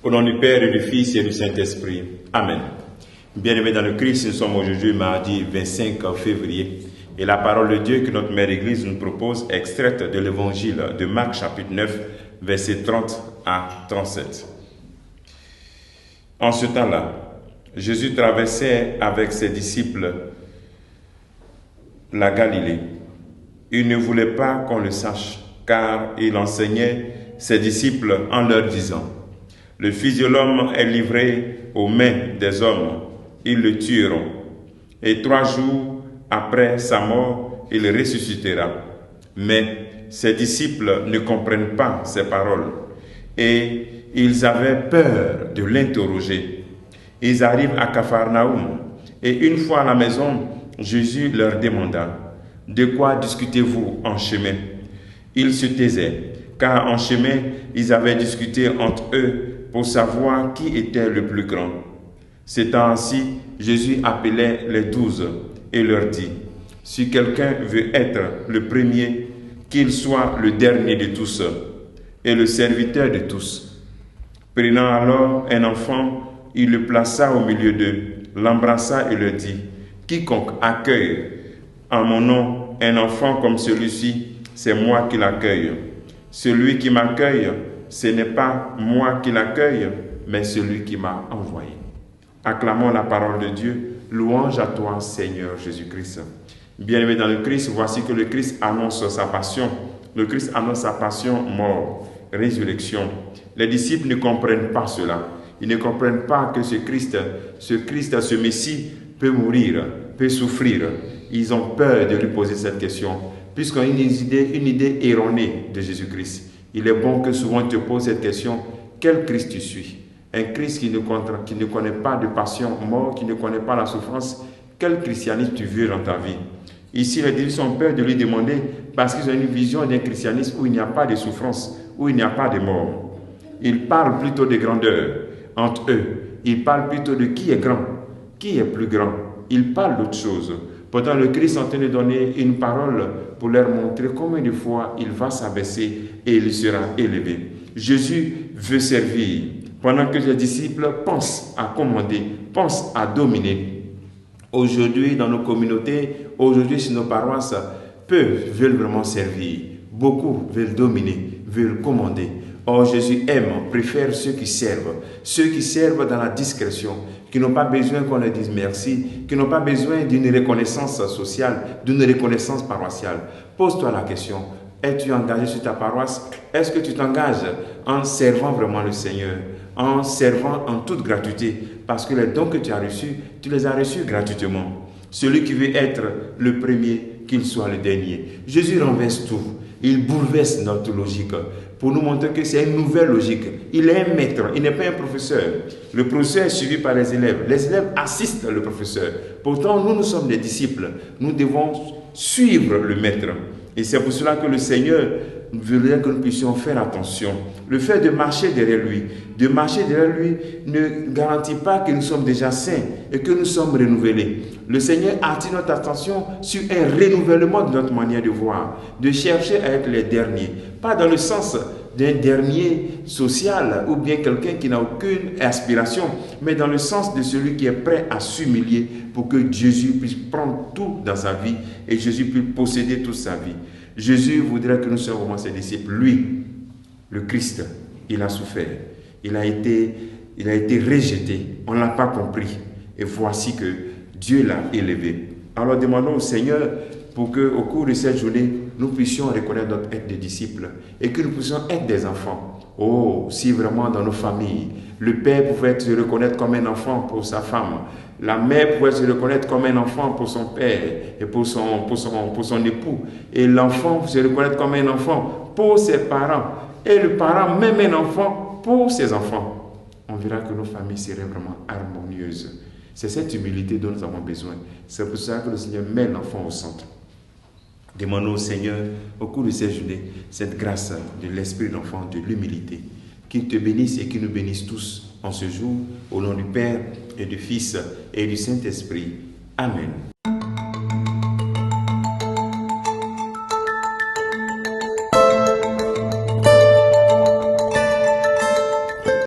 Au nom du Père et du Fils et du Saint-Esprit. Amen. Bien-aimés dans le Christ, nous sommes aujourd'hui mardi 25 février. Et la parole de Dieu que notre Mère Église nous propose est extraite de l'Évangile de Marc chapitre 9, versets 30 à 37. En ce temps-là, Jésus traversait avec ses disciples la Galilée. Il ne voulait pas qu'on le sache, car il enseignait ses disciples en leur disant: le Fils de l'homme est livré aux mains des hommes, ils le tueront. Et 3 jours après sa mort, il ressuscitera. Mais ses disciples ne comprennent pas ces paroles et ils avaient peur de l'interroger. Ils arrivent à Capharnaüm et une fois à la maison, Jésus leur demanda: de quoi discutez-vous en chemin? Ils se taisaient, car en chemin, ils avaient discuté entre eux pour savoir qui était le plus grand. S'étant ainsi, Jésus appelait les 12 et leur dit: si quelqu'un veut être le premier, qu'il soit le dernier de tous et le serviteur de tous. Prenant alors un enfant, il le plaça au milieu d'eux, l'embrassa et leur dit: quiconque accueille en mon nom un enfant comme celui-ci, c'est moi qui l'accueille. Celui qui m'accueille, ce n'est pas moi qui l'accueille, mais celui qui m'a envoyé. Acclamons la parole de Dieu. Louange à toi, Seigneur Jésus-Christ. Bien-aimés dans le Christ, voici que le Christ annonce sa passion. Le Christ annonce sa passion, mort, résurrection. Les disciples ne comprennent pas cela. Ils ne comprennent pas que ce Christ, ce Messie peut mourir, peut souffrir. Ils ont peur de lui poser cette question, puisqu'ils ont une idée erronée de Jésus-Christ. Il est bon que souvent tu te poses cette question: quel Christ tu suis? Un Christ qui ne connaît pas de passion, mort, qui ne connaît pas la souffrance. Quel christianisme tu veux dans ta vie? Ici, les disciples ont peur de lui demander parce qu'ils ont une vision d'un christianisme où il n'y a pas de souffrance, où il n'y a pas de mort. Ils parlent plutôt de grandeur entre eux. Ils parlent plutôt de qui est grand, qui est plus grand. Ils parlent d'autre chose. Pourtant, le Christ est en train de donner une parole pour leur montrer combien de fois il va s'abaisser et il sera élevé. Jésus veut servir pendant que les disciples pensent à commander, pensent à dominer. Aujourd'hui, dans nos communautés, aujourd'hui, sur nos paroisses, peu veulent vraiment servir. Beaucoup veulent dominer, veulent commander. Or, Jésus préfère ceux qui servent dans la discrétion, qui n'ont pas besoin qu'on leur dise merci, qui n'ont pas besoin d'une reconnaissance sociale, d'une reconnaissance paroissiale. Pose-toi la question: es-tu engagé sur ta paroisse? Est-ce que tu t'engages en servant vraiment le Seigneur, en servant en toute gratuité? Parce que les dons que tu as reçus, tu les as reçus gratuitement. Celui qui veut être le premier, qu'il soit le dernier. Jésus renverse tout. Il bouleverse notre logique pour nous montrer que c'est une nouvelle logique. Il est un maître, il n'est pas un professeur. Le professeur est suivi par les élèves. Les élèves assistent le professeur. Pourtant, nous sommes des disciples. Nous devons suivre le maître. Et c'est pour cela que le Seigneur voudrait que nous puissions faire attention. Le fait de marcher derrière lui ne garantit pas que nous sommes déjà saints et que nous sommes renouvelés. Le Seigneur attire notre attention sur un renouvellement de notre manière de voir, de chercher à être les derniers. Pas dans le sens d'un dernier social ou bien quelqu'un qui n'a aucune aspiration, mais dans le sens de celui qui est prêt à s'humilier pour que Jésus puisse prendre tout dans sa vie et Jésus puisse posséder toute sa vie. Jésus voudrait que nous soyons vraiment ses disciples. Lui, le Christ, il a souffert. Il a été rejeté. On ne l'a pas compris. Et voici que Dieu l'a élevé. Alors demandons au Seigneur pour qu'au cours de cette journée, nous puissions reconnaître notre être des disciples et que nous puissions être des enfants. Oh, si vraiment dans nos familles, le père pouvait se reconnaître comme un enfant pour sa femme, la mère pouvait se reconnaître comme un enfant pour son père et pour son époux, et l'enfant se reconnaître comme un enfant pour ses parents, et le parent même un enfant pour ses enfants. On verra que nos familles seraient vraiment harmonieuses. C'est cette humilité dont nous avons besoin. C'est pour ça que le Seigneur met l'enfant au centre. Demandons au Seigneur, au cours de cette journée, cette grâce de l'esprit d'enfant, de l'humilité. Qu'il te bénisse et qu'il nous bénisse tous en ce jour, au nom du Père et du Fils et du Saint-Esprit. Amen.